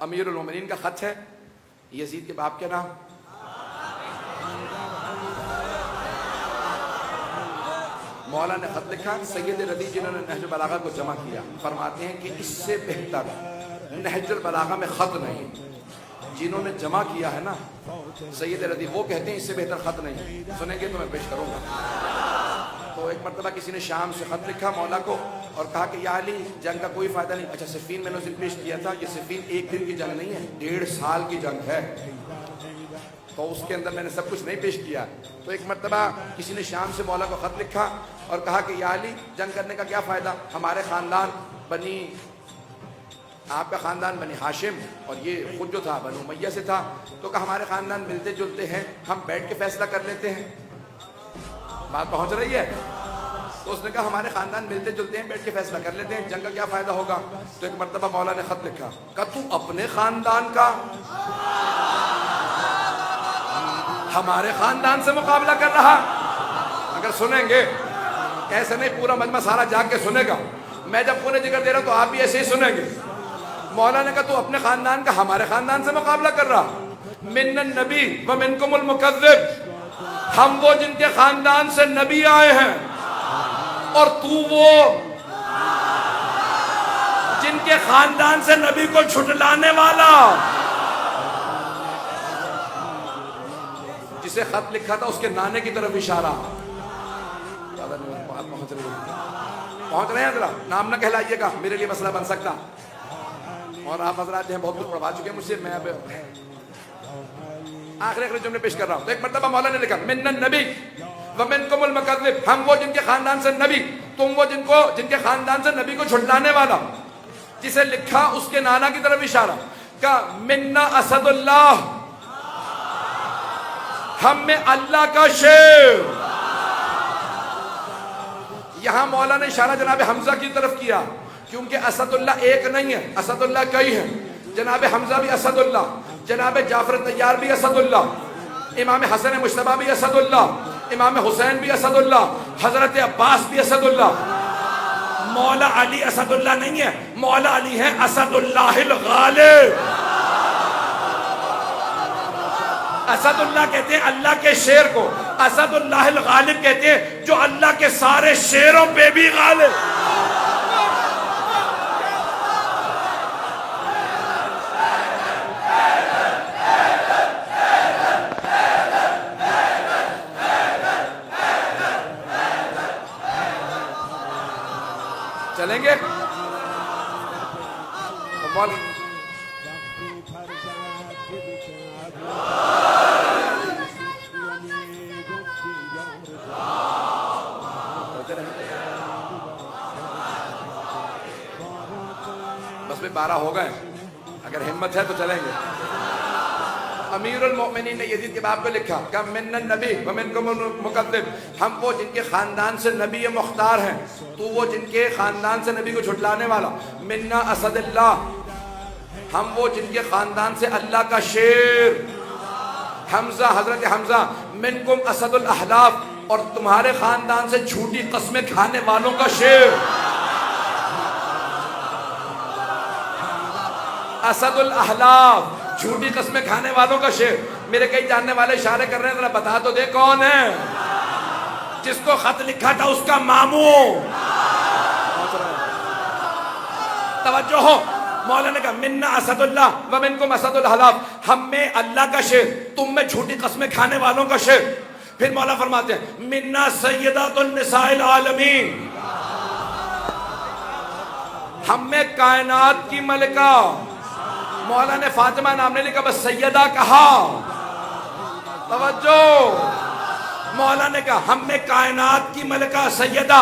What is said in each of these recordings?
امیر المومنین کا خط ہے یزید کے باپ کے نام. مولا نے خط لکھا. سید رضی جنہوں نے نہج البلاغہ کو جمع کیا فرماتے ہیں کہ اس سے بہتر نہج البلاغہ میں خط نہیں. جنہوں نے جمع کیا ہے نا سید رضی وہ کہتے ہیں اس سے بہتر خط نہیں. سنیں گے تو میں پیش کروں گا. تو ایک مرتبہ کسی نے شام سے خط لکھا مولا کو اور کہا کہ یا علی جنگ کا کوئی فائدہ نہیں. اچھا صفین میں نے اسے پیش کیا تھا. یہ صفین ایک دن کی جنگ نہیں ہے 1.5 سال کی جنگ ہے. تو اس کے اندر میں نے سب کچھ نہیں پیش کیا. تو ایک مرتبہ کسی نے شام سے مولا کو خط لکھا اور کہا کہ یا علی جنگ کرنے کا کیا فائدہ. ہمارے خاندان آپ کا خاندان بنی ہاشم اور یہ خود جو تھا بنو امیہ سے تھا. تو کہا ہمارے خاندان ملتے جلتے ہیں ہم بیٹھ کے فیصلہ کر لیتے ہیں. بات پہنچ رہی ہے. تو اس نے کہا ہمارے خاندان ملتے جلتے ہیں بیٹھ کے فیصلہ کر لیتے ہیں جنگ کا کیا فائدہ ہوگا. تو ایک مرتبہ مولا نے خط لکھا کہ تو اپنے خاندان کا ہمارے خاندان سے مقابلہ کر رہا. اگر سنیں گے ایسے نہیں پورا مجمع سارا جاگ کے سنے گا. میں جب پورے ذکر دے رہا ہوں تو آپ بھی ایسے ہی سنیں گے. مولا نے کہا تو اپنے خاندان کا ہمارے خاندان سے مقابلہ کر رہا. من النبی ومنکم المکذب. ہم وہ جن کے خاندان سے نبی آئے ہیں اور تو وہ جن کے خاندان سے نبی کو جھٹلانے والا. جسے خط لکھا تھا اس کے نانے کی طرف اشارہ. پہنچ رہے ہیں ذرا. نام نہ کہلائیے گا میرے لیے مسئلہ بن سکتا. اور آپ حضرات ہیں بہت کچھ پڑھوا چکے ہیں مجھ سے. میں اب آخری جملے پیش کر رہا ہوں. تو ایک مرتبہ مولا نے لکھا من النبی ومنکم المکذب. ہم وہ جن کے خاندان سے نبی تم وہ جن کے خاندان سے نبی کو جھٹلانے والا. جسے لکھا اس کے نانا کی طرف اشارہ. کہ منا اسد اللہ. ہم میں اللہ کا شیر. یہاں مولا نے اشارہ جناب حمزہ کی طرف کیا کیونکہ اسد اللہ ایک نہیں ہے اسد اللہ کئی ہیں. جناب حمزہ بھی اسد اللہ, جناب جعفر طیار بھی اسد اللہ, امام حسن مجتبیٰ بھی اسد اللہ, امام حسین بھی اسد اللہ, حضرت عباس بھی اسد اللہ. مولا علی اسد اللہ نہیں ہے, مولا علی ہے اسد اللہ الغالب. اسد اللہ کہتے ہیں اللہ کے شیر کو, اسد اللہ الغالب کہتے ہیں جو اللہ کے سارے شیروں پہ بھی غالب. چلیں گے بس بھی 12 ہو گئے. اگر ہمت ہے تو چلیں گے. امیر المؤمنین نے یزید کے باپ کو لکھا کہ من النبی ومنکم المکذب. ہم وہ جن کے خاندان سے نبی مختار ہیں تو وہ جن کے خاندان سے نبی کو جھٹلانے والا. منا اسد اللہ. ہم وہ جن کے خاندان سے اللہ کا شیر. حمزہ حضرت حمزہ. منکم اسد الاحلاف. اور تمہارے خاندان سے جھوٹی قسمیں کھانے والوں کا شیر. اسد الاحلاف جھوٹی قسمیں کھانے والوں کا شیر. میرے کئی جاننے والے اشارے کر رہے ہیں ذرا بتا تو دے کون ہے. جس کو خط لکھا تھا اس کا ماموں. توجہ ہو. مولا نے کہا منا اسد اللہ ومنکم اسد الاحلاف. ہم میں اللہ کا شیر تم میں جھوٹی قسمیں کھانے والوں کا شیر. پھر مولا فرماتے ہیں منا سیدات النساء العالمین. ہم میں کائنات کی ملکہ. مولا نے فاطمہ نام نے لکھا بس سیدہ کہا. توجہ. مولا نے کہا ہم میں کائنات کی ملکہ سیدہ.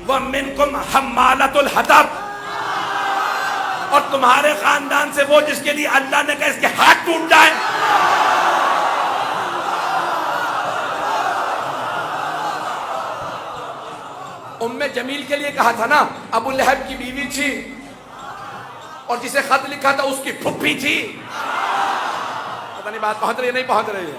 وَمِنْكُمْ حَمَّالَةُ الْحَطَبِ. اور تمہارے خاندان سے وہ جس کے لیے اللہ نے کہا اس کے ہاتھ ٹوٹ جائے. ام جمیل کے لیے کہا تھا نا ابو لہب کی بیوی تھی اور جسے خط لکھا تھا اس کی پھپھی تھی. پتہ نہیں بات پہنچ رہی ہے نہیں پہنچ رہی ہے.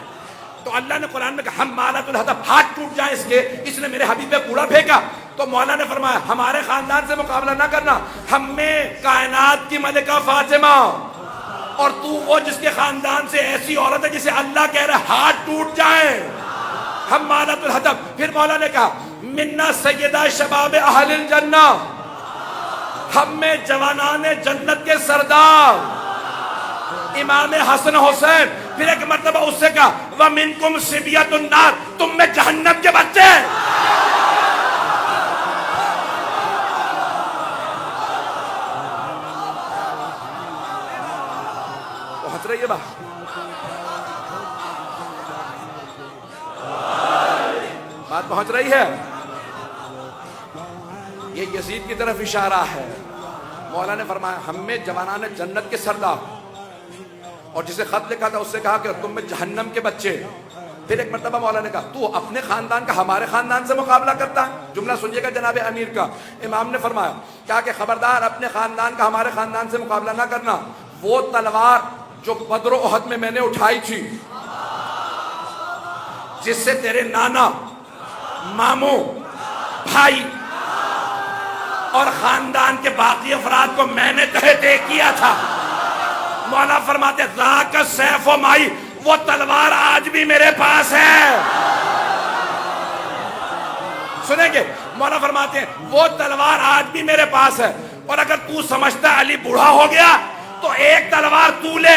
تو اللہ نے قرآن میں کہا حمالۃ الحطب. ہاتھ ٹوٹ جائے اس کے, اس نے میرے حبیب پہ کوڑا پھینکا. تو مولا نے فرمایا ہمارے خاندان سے مقابلہ نہ کرنا. ہم میں کائنات کی ملکہ فاطمہ. اور تو وہ جس کے خاندان سے ایسی عورت ہے جسے اللہ کہہ رہا ہے ہاتھ ٹوٹ جائے، حمالۃ الحطب۔ پھر مولا نے کہا منا سیدہ شباب اہل الجنہ، ہم میں جوانان جنت کے سردار امام حسن حسین۔ پھر ایک مرتبہ اس سے کہا وَمِنْكُمْ صِبْيَةُ النَّارِ، تم میں جہنم کے بچے۔ پہنچ رہی ہے بات پہنچ رہی ہے؟ یہ یزید کی طرف اشارہ ہے۔ مولا نے فرمایا ہم میں جوانان جنت کے سردار، اور جسے خط لکھا تھا اس سے کہا کہ تم میں جہنم کے بچے۔ پھر ایک مرتبہ مولا نے کہا تو اپنے خاندان کا ہمارے خاندان سے مقابلہ کرتا ہے؟ جملہ سنیے گا جناب امیر کا۔ امام نے فرمایا کہا کہ خبردار اپنے خاندان کا ہمارے خاندان سے مقابلہ نہ کرنا، وہ تلوار جو بدر و احد میں میں نے اٹھائی تھی، جس سے تیرے نانا، ماموں، بھائی اور خاندان کے باقی افراد کو میں نے تہہ دے کیا تھا۔ مولا فرماتے ذاک سیف و مائی، وہ تلوار آج بھی میرے پاس ہے۔ سنیں گے؟ مولا فرماتے ہیں وہ تلوار آج بھی میرے پاس ہے، اور اگر تو سمجھتا علی بوڑھا ہو گیا تو ایک تلوار تو لے،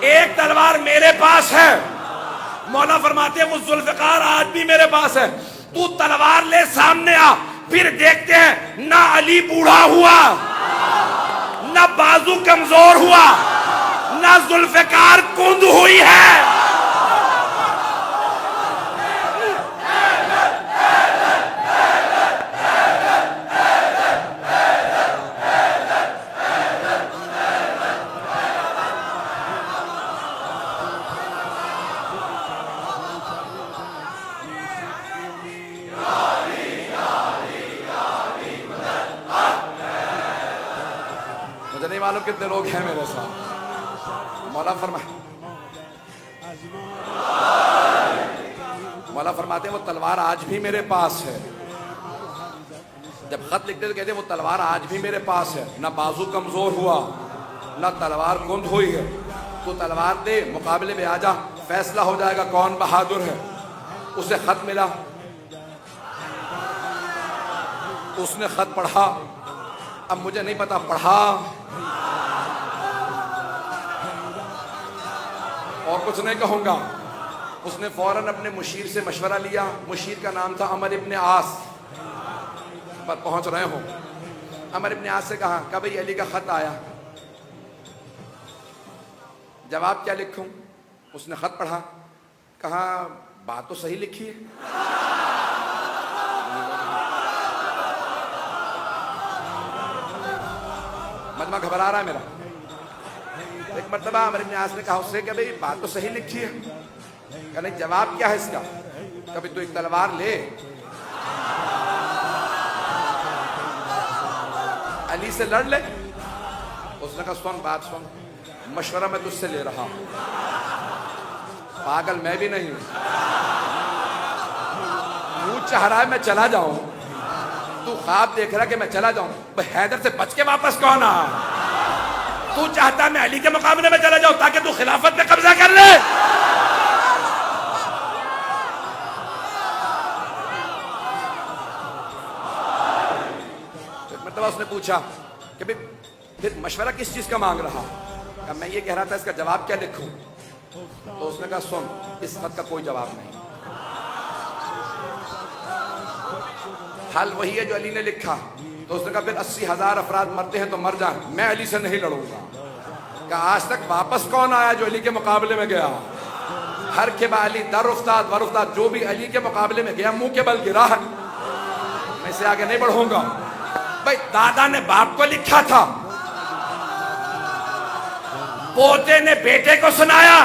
ایک تلوار میرے پاس ہے۔ مولا فرماتے ہیں وہ ذوالفقار آج بھی میرے پاس ہے، تو تلوار لے سامنے آ، پھر دیکھتے ہیں نہ علی بوڑھا ہوا، نہ بازو کمزور ہوا، نہ ذوالفقار کند ہوئی ہے۔ مجھے نہیں معلوم کتنے لوگ ہیں میرے ساتھ۔ مولا فرماتے ہیں وہ تلوار آج بھی میرے پاس ہے۔ جب خط لکھتے تو کہتے ہیں وہ تلوار آج بھی میرے پاس ہے، نہ بازو کمزور ہوا نہ تلوار گند ہوئی ہے۔ تو تلوار دے، مقابلے میں آ جا، فیصلہ ہو جائے گا کون بہادر ہے۔ اسے خط ملا، اس نے خط پڑھا، اب مجھے نہیں پتا پڑھا اور کچھ نہیں کہوں گا۔ اس نے فوراً اپنے مشیر سے مشورہ لیا، مشیر کا نام تھا عمر ابن عاص، پر پہنچ رہے ہوں۔ عمر ابن عاص سے کہا کہ بھئی علی کا خط آیا، جواب کیا لکھوں؟ اس نے خط پڑھا، کہا بات تو صحیح لکھی ہے۔ مجمع گھبرا رہا ہے میرا۔ ایک مرتبہ عمر ابن عاص نے کہا اس سے کہ بھئی بات تو صحیح لکھی ہے، کہ نہیں جواب کیا ہے اس کا؟ کبھی تو ایک تلوار لے، علی سے لڑ لے۔ اس نے کہا سن بات سن، مشورہ میں تجھ سے لے رہا ہوں، پاگل میں بھی نہیں ہوں۔ تو چاہ رہا ہے میں چلا جاؤں، تو خواب دیکھ رہا ہے کہ میں چلا جاؤں، حیدر سے بچ کے واپس کون آ؟ تو چاہتا ہے میں علی کے مقابلے میں چلا جاؤں تاکہ تو خلافت پہ قبضہ کر لے؟ ایک مرتبہ اس نے پوچھا کہ پھر مشورہ کس چیز کا مانگ رہا؟ کہ میں یہ کہہ رہا تھا اس کا جواب کیا لکھوں؟ تو اس نے کہا سن، اس خط کا کوئی جواب نہیں، حل وہی ہے جو علی نے لکھا۔ تو اس نے کہا پھر 80,000 افراد مرتے ہیں تو مر جائیں، میں علی سے نہیں لڑوں گا۔ کہ آج تک واپس کون آیا جو علی کے مقابلے میں گیا؟ ہر کے با علی در افتاد ور افتاد، جو بھی علی کے مقابلے میں گیا منہ کے بل گرا ہے۔ میں اسے آگے نہیں بڑھوں گا۔ بھائی دادا نے باپ کو لکھا تھا، پوتے نے بیٹے کو سنایا،